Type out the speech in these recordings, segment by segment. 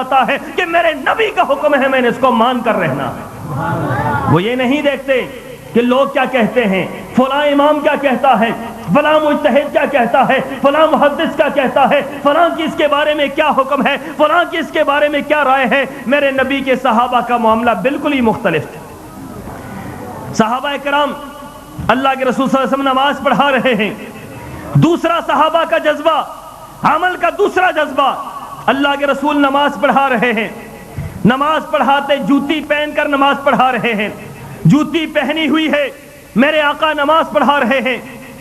آتا ہے کہ میرے نبی کا حکم ہے، میں نے اس کو مان کر رہنا ہے۔ وہ یہ نہیں دیکھتے کہ لوگ کیا کہتے ہیں، فلاں امام کیا کہتا ہے، فلاں مجتہد کیا کہتا ہے، فلاں محدث کیا کہتا ہے، فلاں کی اس کے بارے میں کیا حکم ہے، فلاں کی اس کے بارے میں کیا رائے ہے۔ میرے نبی کے صحابہ کا معاملہ بالکل ہی مختلف تھا۔ صحابہ کرام اللہ کے رسول صلی اللہ علیہ وسلم نماز پڑھا رہے ہیں، دوسرا صحابہ کا جذبہ، عمل کا دوسرا جذبہ، اللہ کے رسول نماز پڑھا رہے ہیں، نماز پڑھاتے جوتی پہن کر نماز پڑھا رہے ہیں، جوتی پہنی ہوئی ہے، میرے آقا نماز پڑھا رہے ہیں۔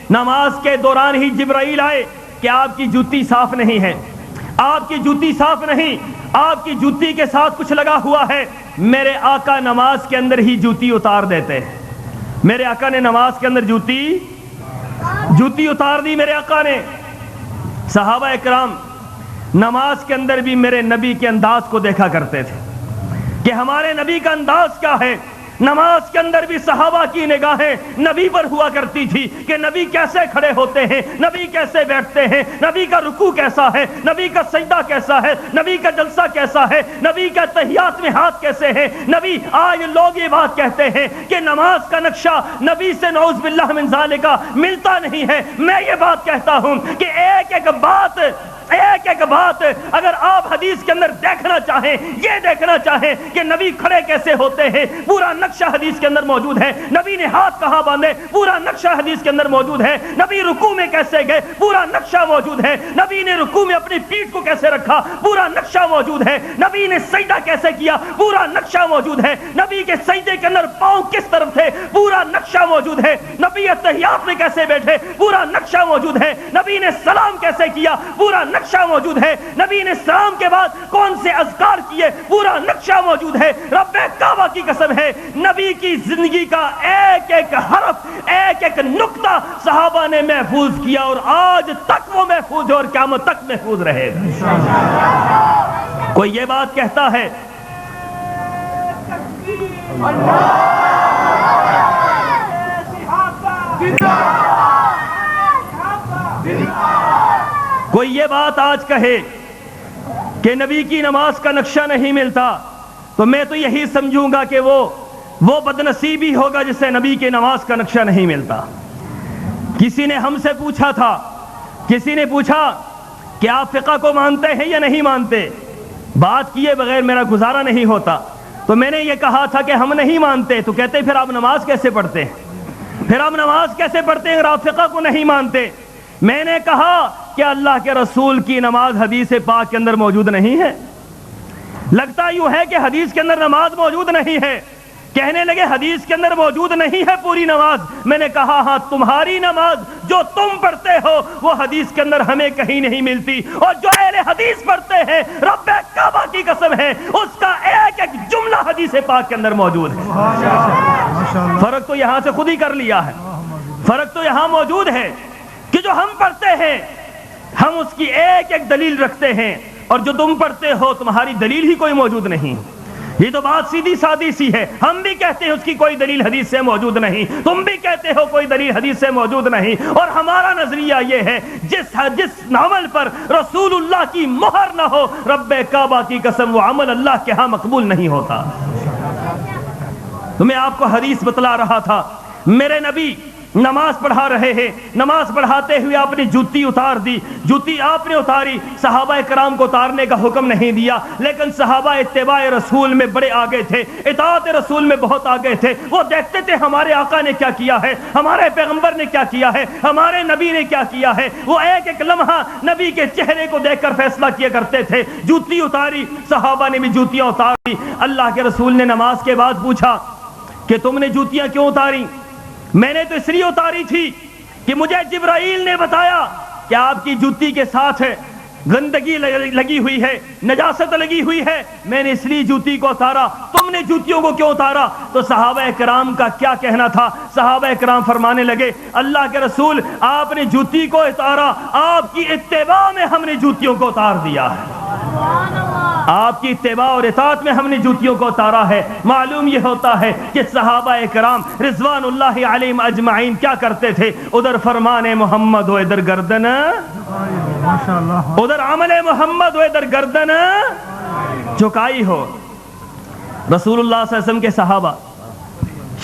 نماز کے دوران ہی جبرائیل آئے کہ آپ کی جوتی صاف نہیں ہے، آپ کی جوتی صاف نہیں، آپ کی جوتی کے ساتھ کچھ لگا ہوا ہے۔ میرے آقا نماز کے اندر ہی جوتی اتار دیتے ہیں۔ میرے آقا نے نماز کے اندر جوتی اتار دی میرے آقا نے۔ صحابہ اکرام نماز کے اندر بھی میرے نبی کے انداز کو دیکھا کرتے تھے کہ ہمارے نبی کا انداز کیا ہے۔ نماز کے اندر بھی صحابہ کی نگاہیں نبی پر ہوا کرتی تھی کہ نبی کیسے کھڑے ہوتے ہیں، نبی کیسے بیٹھتے ہیں، نبی کا رکوع کیسا ہے، نبی کا سجدہ کیسا ہے، نبی کا جلسہ کیسا ہے، نبی کا تحیات میں ہاتھ کیسے ہیں۔ نبی آج لوگ یہ بات کہتے ہیں کہ نماز کا نقشہ نبی سے نعوذ باللہ من ذالک ملتا نہیں ہے۔ میں یہ بات کہتا ہوں کہ ایک ایک بات اگر آپ حدیث کے اندر دیکھنا چاہیں، یہ دیکھنا چاہیں کہ نبی کھڑے کیسے ہوتے ہیں، پورا نقشہ حدیث کے اندر موجود ہے۔ نبی نے ہاتھ کہاں باندھے، پورا نقشہ حدیث کے اندر موجود ہے۔ نبی رکوع میں کیسے گئے، پورا نقشہ موجود ہے۔ نبی نے رکوع میں اپنی پیٹھ کو کیسے رکھا، پورا نقشہ موجود ہے۔ نبی نے سجدہ کیسے کیا، پورا نقشہ موجود ہے۔ نبی کے سجدے کے اندر پاؤں کس طرف تھے، پورا نقشہ موجود ہے۔ نبی تحیات میں کیسے بیٹھے، پورا نقشہ موجود ہے۔ نبی نے سلام کیسے کیا، پورا نقشہ موجود ہے۔ نبی نے سلام کے بعد کون سے اذکار کیے، پورا نقشہ موجود ہے۔ رب کعبہ کی قسم ہے، نبی کی زندگی کا ایک ایک حرف، ایک ایک نقطہ صحابہ نے محفوظ کیا، اور آج تک وہ محفوظ ہے اور قیامت تک محفوظ رہے گا۔ کوئی یہ بات کہتا ہے کوئی یہ بات آج کہے کہ نبی کی نماز کا نقشہ نہیں ملتا، تو میں تو یہی سمجھوں گا کہ وہ بدنصیبی ہوگا جسے نبی کی نماز کا نقشہ نہیں ملتا۔ کسی نے ہم سے پوچھا تھا، کسی نے پوچھا کہ آپ فقہ کو مانتے ہیں یا نہیں مانتے، بات کیے بغیر میرا گزارا نہیں ہوتا۔ تو میں نے یہ کہا تھا کہ ہم نہیں مانتے، تو کہتے پھر آپ نماز کیسے پڑھتے ہیں، پھر آپ نماز کیسے پڑھتے ہیں اگر آپ فقہ کو نہیں مانتے۔ میں نے کہا کہ اللہ کے رسول کی نماز حدیث پاک کے اندر موجود نہیں ہے۔ لگتا یوں ہے کہ حدیث کے اندر نماز موجود نہیں ہے۔ کہنے لگے حدیث کے اندر موجود نہیں ہے پوری نماز۔ میں نے کہا ہاں، تمہاری نماز جو تم پڑھتے ہو وہ حدیث کے اندر ہمیں کہیں نہیں ملتی، اور جو اہل حدیث پڑھتے ہیں رب کعبہ کی قسم ہے اس کا ایک ایک جملہ حدیث پاک کے اندر موجود ہے۔ فرق تو یہاں سے خود ہی کر لیا ہے، فرق تو یہاں موجود ہے کہ جو ہم پڑھتے ہیں ہم اس کی ایک ایک دلیل رکھتے ہیں، اور جو تم پڑھتے ہو تمہاری دلیل ہی کوئی موجود نہیں۔ یہ تو بات سیدھی سادی سی ہے۔ ہم بھی کہتے ہیں اس کی کوئی دلیل حدیث سے موجود نہیں، تم بھی کہتے ہو کوئی دلیل حدیث سے موجود نہیں، اور ہمارا نظریہ یہ ہے جس عمل پر رسول اللہ کی مہر نہ ہو، رب کعبہ کی قسم وہ عمل اللہ کے ہاں مقبول نہیں ہوتا۔ تو میں آپ کو حدیث بتلا رہا تھا، میرے نبی نماز پڑھا رہے ہیں، نماز پڑھاتے ہوئے آپ نے جوتی اتار دی، جوتی آپ نے اتاری، صحابہ کرام کو اتارنے کا حکم نہیں دیا، لیکن صحابہ اتباع رسول میں بڑے آگے تھے، اطاعت رسول میں بہت آگے تھے۔ وہ دیکھتے تھے ہمارے آقا نے کیا کیا ہے، ہمارے پیغمبر نے کیا کیا ہے، ہمارے نبی نے کیا کیا ہے۔ وہ ایک ایک لمحہ نبی کے چہرے کو دیکھ کر فیصلہ کیا کرتے تھے۔ جوتی اتاری، صحابہ نے بھی جوتیاں اتاری۔ اللہ کے رسول نے نماز کے بعد پوچھا کہ تم نے جوتیاں کیوں اتاری؟ میں نے تو اس لیے اتاری تھی کہ مجھے جبرائیل نے بتایا کہ آپ کی جوتی کے ساتھ گندگی لگی ہوئی ہے، نجاست لگی ہوئی ہے، میں نے اس لیے جوتی کو اتارا۔ تم نے جوتیوں کو کیوں اتارا؟ تو صحابہ کرام کا کیا کہنا تھا؟ صحابہ کرام فرمانے لگے اللہ کے رسول آپ نے جوتی کو اتارا، آپ کی اتباع میں ہم نے جوتیوں کو اتار دیا ہے، آپ کی اتباع اور اطاعت میں ہم نے جوتیوں کو اتارا ہے۔ معلوم یہ ہوتا ہے کہ صحابہ کرام رضوان اللہ علیہم اجمعین کیا کرتے تھے، ادھر فرمان محمد و ادھر گردن، ادھر عمل محمد و ادھر گردن چکائی ہو۔ رسول اللہ صلی اللہ علیہ وسلم کے صحابہ،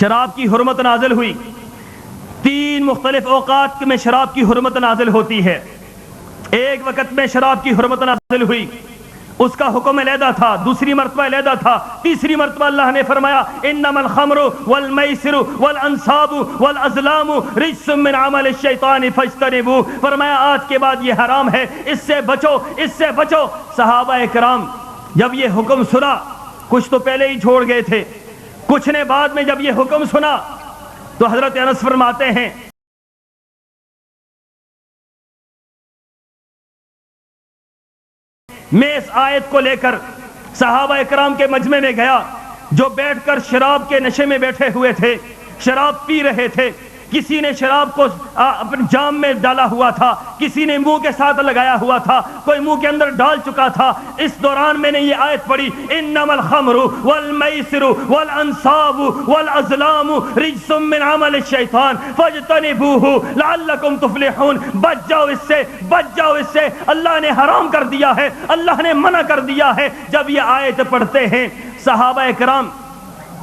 شراب کی حرمت نازل ہوئی، 3 مختلف اوقات میں شراب کی حرمت نازل ہوتی ہے۔ ایک وقت میں شراب کی حرمت نازل ہوئی، اس کا حکم علیحدہ تھا، دوسری مرتبہ علیحدہ تھا، تیسری مرتبہ اللہ نے فرمایا انما الخمر والمیسر والانصاب والازلام رجس من عمل الشیطان فاجتنبوہ، فرمایا آج کے بعد یہ حرام ہے، اس سے بچو، اس سے بچو۔ صحابہ اکرام جب یہ حکم سنا، کچھ تو پہلے ہی چھوڑ گئے تھے، کچھ نے بعد میں جب یہ حکم سنا تو حضرت انس فرماتے ہیں میں اس آیت کو لے کر صحابہ اکرام کے مجمع میں گیا جو بیٹھ کر شراب کے نشے میں بیٹھے ہوئے تھے، شراب پی رہے تھے، کسی نے شراب کو اپنے جام میں ڈالا ہوا تھا، کسی نے منہ کے ساتھ لگایا ہوا تھا، کوئی منہ کے اندر ڈال چکا تھا۔ اس دوران میں نے یہ آیت پڑھی انما الخمر والمیسر والانصاب والازلام رجس من عمل الشیطان فاجتنبوہ لعلکم تفلحون، بچ جاؤ اس سے، بچ جاؤ اس سے، اللہ نے حرام کر دیا ہے، اللہ نے منع کر دیا ہے۔ جب یہ آیت پڑھتے ہیں صحابہ اکرام،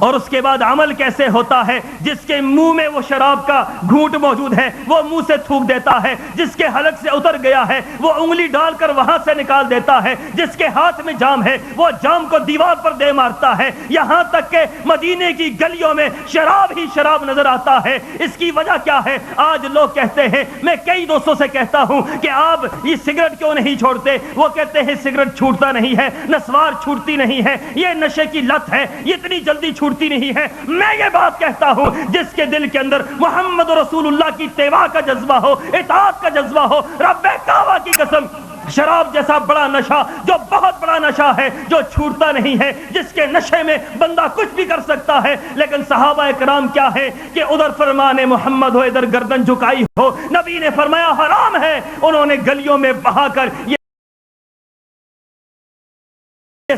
اور اس کے بعد عمل کیسے ہوتا ہے؟ جس کے منہ میں وہ شراب کا گھونٹ موجود ہے وہ منہ سے تھوک دیتا ہے، جس کے حلق سے اتر گیا ہے وہ انگلی ڈال کر وہاں سے نکال دیتا ہے، جس کے ہاتھ میں جام ہے وہ جام کو دیوار پر دے مارتا ہے، یہاں تک کہ مدینے کی گلیوں میں شراب ہی شراب نظر آتا ہے۔ اس کی وجہ کیا ہے؟ آج لوگ کہتے ہیں، میں کئی دوستوں سے کہتا ہوں کہ آپ یہ سگریٹ کیوں نہیں چھوڑتے؟ وہ کہتے ہیں سگریٹ چھوٹتا نہیں ہے، نسوار چھوٹتی نہیں ہے، یہ نشے کی لت ہے، یہ اتنی جلدی چھوٹتی نہیں ہے۔ میں یہ بات کہتا ہوں جس کے دل کے اندر محمد رسول اللہ کی اتباع کا جذبہ ہو، اطاعت کا جذبہ ہو، رب کعبہ کی قسم شراب جیسا بڑا نشہ جو بہت بڑا نشہ ہے، جو چھوٹتا نہیں ہے، جس کے نشے میں بندہ کچھ بھی کر سکتا ہے، لیکن صحابہ اکرام کیا ہے کہ ادھر فرمان محمد ہو، ادھر گردن جھکائی ہو، نبی نے فرمایا حرام ہے، انہوں نے گلیوں میں بہا کر یہ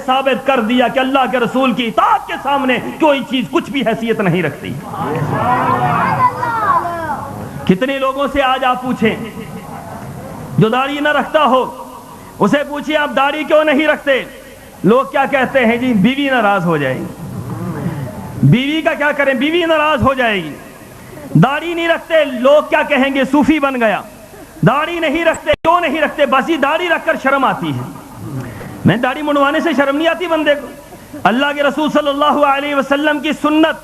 ثابت کر دیا کہ اللہ کے رسول کی اطاعت کے سامنے کوئی چیز کچھ بھی حیثیت نہیں رکھتی۔ کتنے لوگوں سے آج آپ پوچھیں جو داڑھی نہ رکھتا ہو، اسے پوچھیں آپ داڑھی کیوں نہیں رکھتے؟ لوگ کیا کہتے ہیں؟ جی بیوی ناراض ہو جائے گی۔ بیوی کا کیا کریں؟ بیوی ناراض ہو جائے گی۔ داڑھی نہیں رکھتے، لوگ کیا کہیں گے؟ صوفی بن گیا۔ داڑھی نہیں رکھتے، کیوں نہیں رکھتے؟ بس یہ داڑھی رکھ کر شرم آتی ہے۔ میں داڑھی منڈوانے سے شرم نہیں آتی بندے کو؟ اللہ کے رسول صلی اللہ علیہ وسلم کی سنت،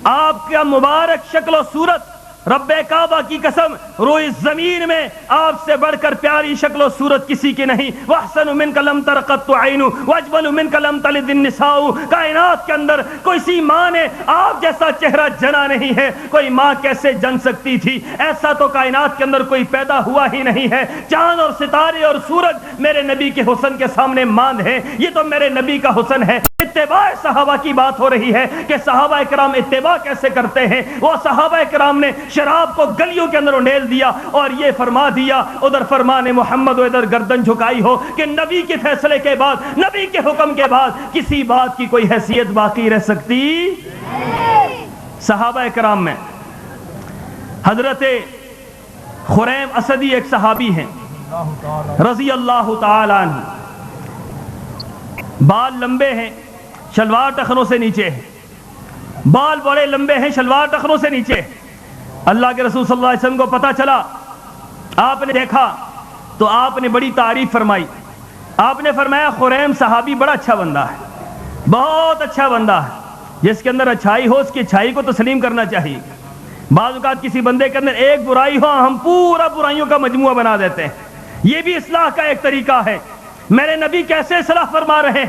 آپ کا مبارک شکل و صورت، رب کعبہ کی قسم روئے زمین میں آپ سے بڑھ کر پیاری شکل و صورت کسی کی نہیں۔ وَأَحْسَنُ مِنْكَ لَمْ تَرَ قَطُّ عَيْنٌ وَأَجْمَلُ مِنْكَ لَمْ تَلِدِ النِّسَاءُ، کائنات کے اندر کسی ماں نے آپ جیسا چہرہ جنا نہیں ہے۔ کوئی ماں کیسے جن سکتی تھی؟ ایسا تو کائنات کے اندر کوئی پیدا ہوا ہی نہیں ہے۔ چاند اور ستارے اور سورج میرے نبی کے حسن کے سامنے ماند ہیں، یہ تو میرے نبی کا حسن ہے۔ اتباع صحابہ کی بات ہو رہی ہے کہ صحابہ اکرام اتباع کیسے کرتے ہیں۔ وہ صحابہ اکرام نے شراب کو گلیوں کے اندر انڈیل دیا اور یہ فرما دیا، ادھر فرمان محمد و ادھر گردن جھکائی ہو، کہ نبی کے فیصلے کے بعد، نبی کے حکم کے بعد کسی بات کی کوئی حیثیت باقی رہ سکتی؟ صحابہ اکرام میں حضرت خریم اسدی ایک صحابی ہیں رضی اللہ تعالی عنہ، بال لمبے ہیں، شلوار ٹخنوں سے نیچے ہے، بال بڑے لمبے ہیں، شلوار ٹخنوں سے نیچے ہے۔ اللہ کے رسول صلی اللہ علیہ وسلم کو پتا چلا، آپ نے دیکھا تو آپ نے بڑی تعریف فرمائی۔ آپ نے فرمایا خریم صحابی بڑا اچھا بندہ ہے، بہت اچھا بندہ ہے، جس کے اندر اچھائی ہو اس کی اچھائی کو تسلیم کرنا چاہیے۔ بعض اوقات کسی بندے کے اندر ایک برائی ہو، ہم پورا برائیوں کا مجموعہ بنا دیتے ہیں، یہ بھی اصلاح کا ایک طریقہ ہے۔ میرے نبی کیسے اصلاح فرما رہے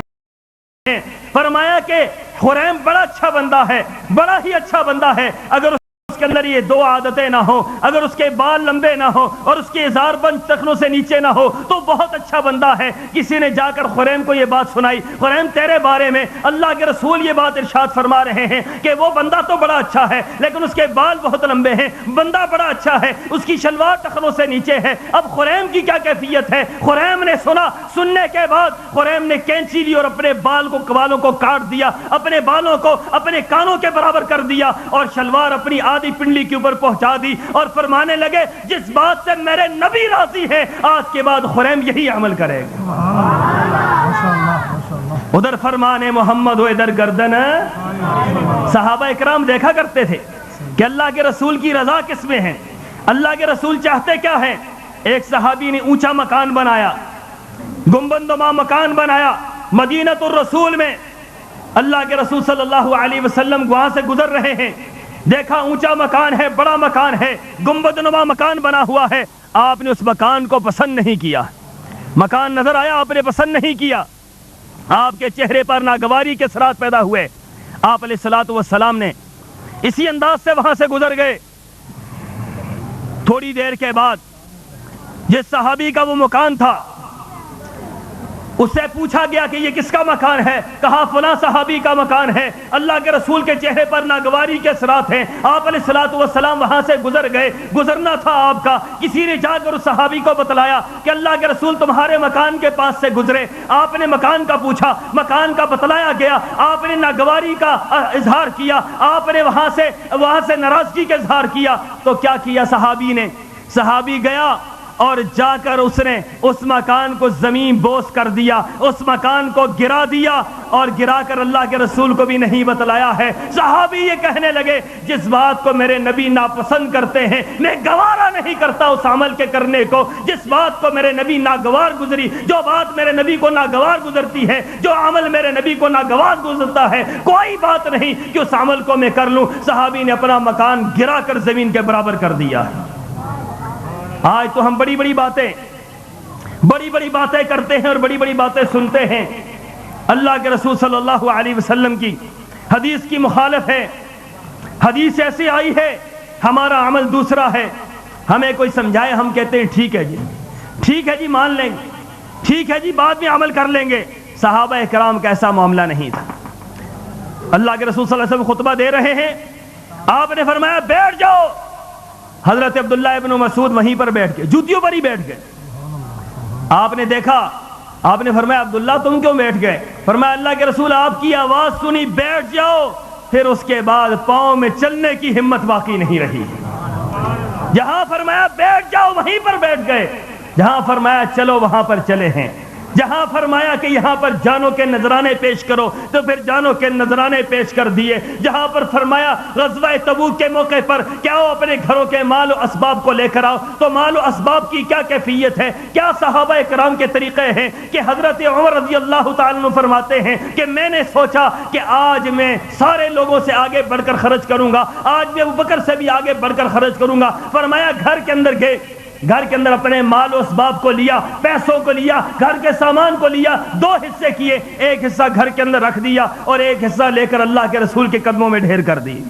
ہیں؟ فرمایا کہ خریم بڑا اچھا بندہ ہے، بڑا ہی اچھا بندہ ہے، اگر اس کے اندر یہ 2 عادتیں نہ ہو، اگر اس کے بال لمبے نہ ہو اور اس کے ازار بند ٹخنوں سے نیچے نہ ہو تو بہت اچھا بندہ ہے۔ کسی نے جا کر خریم کو یہ بات سنائی، خریم تیرے بارے میں اللہ کے رسول یہ بات ارشاد فرما رہے ہیں کہ وہ بندہ تو بڑا اچھا ہے لیکن اس کے بال بہت لمبے ہیں، بندہ بڑا اچھا ہے، اس کی شلوار ٹخنوں سے نیچے ہے۔ اب خریم کی کیا کیفیت ہے؟ خریم نے سنا، سننے کے بعد خریم نے کینچی لی اور اپنے بالوں کو کاٹ دیا، اپنے بالوں کو اپنے کانوں کے برابر کر دیا اور شلوار اپنی آدھی پنڈلی کے اوپر پہنچا دی اور فرمانے لگے جس بات سے میرے نبی راضی ہیں آج کے بعد خریم یہی عمل کرے گا۔ ادھر فرمان محمد ہو ادھر گردن. صحابہ اکرام دیکھا کرتے تھے کہ اللہ کے رسول کی رضا کس میں ہے, اللہ کے رسول چاہتے کیا ہیں. ایک صحابی نے اونچا مکان بنایا, گنبد نما مکان بنایا مدینۃ الرسول میں. اللہ کے رسول صلی اللہ علیہ وسلم وہاں سے گزر رہے ہیں, دیکھا اونچا مکان ہے, بڑا مکان ہے, گنبد نما مکان بنا ہوا ہے. آپ نے اس مکان کو پسند نہیں کیا, مکان نظر آیا آپ نے پسند نہیں کیا, آپ کے چہرے پر ناگواری کے اثرات پیدا ہوئے. آپ علیہ الصلوۃ والسلام نے اسی انداز سے وہاں سے گزر گئے. تھوڑی دیر کے بعد جس صحابی کا وہ مکان تھا اس سے پوچھا گیا کہ یہ کس کا مکان ہے, کہا فلاں صحابی کا مکان ہے. اللہ کے رسول کے چہرے پر ناگواری کے اثرات ہیں. آپ علیہ الصلوۃ والسلام وہاں سے گزر گئے, گزرنا تھا آپ کا. کسی نے جا کر اس صحابی کو بتلایا کہ اللہ کے رسول تمہارے مکان کے پاس سے گزرے. آپ نے مکان کا پوچھا, مکان کا بتلایا گیا, آپ نے ناگواری کا اظہار کیا, آپ نے وہاں سے ناراضگی کا اظہار کیا. تو کیا کیا صحابی نے, صحابی گیا اور جا کر اس نے اس مکان کو زمین بوس کر دیا, اس مکان کو گرا دیا, اور گرا کر اللہ کے رسول کو بھی نہیں بتلایا ہے. صحابی یہ کہنے لگے جس بات کو میرے نبی ناپسند کرتے ہیں میں گوارا نہیں کرتا اس عمل کے کرنے کو. جس بات کو میرے نبی ناگوار گزری, جو بات میرے نبی کو ناگوار گزرتی ہے, جو عمل میرے نبی کو ناگوار گزرتا ہے, کوئی بات نہیں کہ اس عمل کو میں کر لوں. صحابی نے اپنا مکان گرا کر زمین کے برابر کر دیا. آج تو ہم بڑی بڑی باتیں کرتے ہیں اور بڑی بڑی باتیں سنتے ہیں. اللہ کے رسول صلی اللہ علیہ وسلم کی حدیث کی مخالف ہے. حدیث ایسی آئی ہے, ہمارا عمل دوسرا ہے. ہمیں کوئی سمجھائے, ہم کہتے ہیں ٹھیک ہے جی, ٹھیک ہے جی, مان لیں گے, ٹھیک ہے جی, بعد میں عمل کر لیں گے. صحابہ اکرام کا ایسا معاملہ نہیں تھا. اللہ کے رسول صلی اللہ علیہ وسلم خطبہ دے رہے ہیں, آپ نے فرمایا بیٹھ جاؤ. حضرت عبداللہ ابن مسعود وہیں پر بیٹھ گئے, جوتیوں پر ہی بیٹھ گئے. آپ نے دیکھا, آپ نے فرمایا عبداللہ تم کیوں بیٹھ گئے؟ فرمایا اللہ کے رسول آپ کی آواز سنی, بیٹھ جاؤ. پھر اس کے بعد پاؤں میں چلنے کی ہمت باقی نہیں رہی. جہاں فرمایا بیٹھ جاؤ وہیں پر بیٹھ گئے, جہاں فرمایا چلو وہاں پر چلے ہیں, جہاں فرمایا کہ یہاں پر جانوں کے نذرانے پیش کرو تو پھر جانوں کے نذرانے پیش کر دیے. جہاں پر فرمایا غزوہ تبوک کے موقع پر کیا ہو اپنے گھروں کے مال و اسباب کو لے کر آؤ, تو مال و اسباب کی کیا کیفیت ہے, کیا صحابہ کرام کے طریقے ہیں کہ حضرت عمر رضی اللہ تعالیٰ عنہ فرماتے ہیں کہ میں نے سوچا کہ آج میں سارے لوگوں سے آگے بڑھ کر خرچ کروں گا, آج میں ابوبکر سے بھی آگے بڑھ کر خرچ کروں گا. فرمایا گھر کے اندر گئے, گھر کے اندر اپنے مال و اسباب کو لیا, پیسوں کو لیا, گھر کے سامان کو لیا, دو حصے کیے, ایک حصہ گھر کے اندر رکھ دیا اور ایک حصہ لے کر اللہ کے رسول کے قدموں میں ڈھیر کر دی.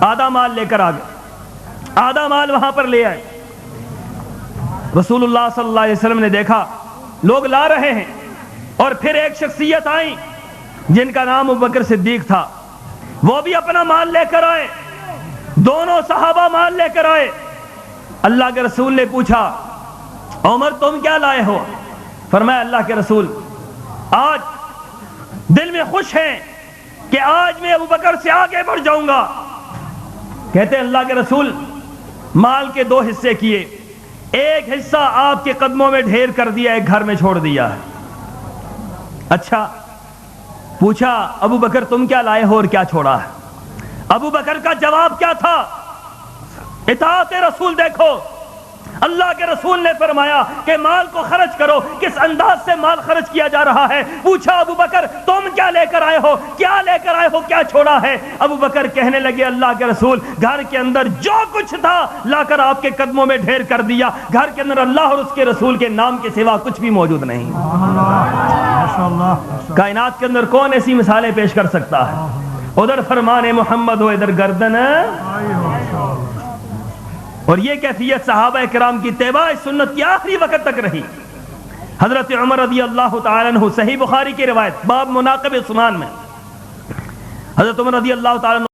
آدھا مال لے کر آ گئے, آدھا مال وہاں پر لے آئے. رسول اللہ صلی اللہ علیہ وسلم نے دیکھا لوگ لا رہے ہیں, اور پھر ایک شخصیت آئی جن کا نام ابوبکر صدیق تھا, وہ بھی اپنا مال لے کر آئے. دونوں صحابہ مال لے کر آئے. اللہ کے رسول نے پوچھا عمر تم کیا لائے ہو؟ فرمایا اللہ کے رسول آج دل میں خوش ہیں کہ آج میں ابوبکر سے آگے بڑھ جاؤں گا. کہتے ہیں اللہ کے رسول مال کے دو حصے کیے, ایک حصہ آپ کے قدموں میں ڈھیر کر دیا, ایک گھر میں چھوڑ دیا. اچھا, پوچھا ابوبکر تم کیا لائے ہو اور کیا چھوڑا ہے؟ ابوبکر کا جواب کیا تھا؟ اطاعت رسول. دیکھو اللہ کے رسول نے فرمایا کہ مال کو خرچ کرو, کس انداز سے مال خرچ کیا جا رہا ہے. پوچھا ابوبکر تم کیا لے کر آئے ہو, کیا لے کر آئے ہو, کیا چھوڑا ہے؟ ابوبکر کہنے لگے اللہ کے رسول گھر کے اندر جو کچھ تھا لا کر آپ کے قدموں میں ڈھیر کر دیا. گھر کے اندر اللہ اور اس کے رسول کے نام کے سوا کچھ بھی موجود نہیں. کائنات کے اندر کون ایسی مثالیں پیش کر سکتا ہے؟ ادھر فرمان محمد ہو ادھر گردن. اور یہ کیفیت صحابہ کرام کی اتباع سنت کی آخری وقت تک رہی. حضرت عمر رضی اللہ تعالیٰ عنہ, صحیح بخاری کی روایت باب مناقب عثمان میں, حضرت عمر رضی اللہ تعالیٰ عنہ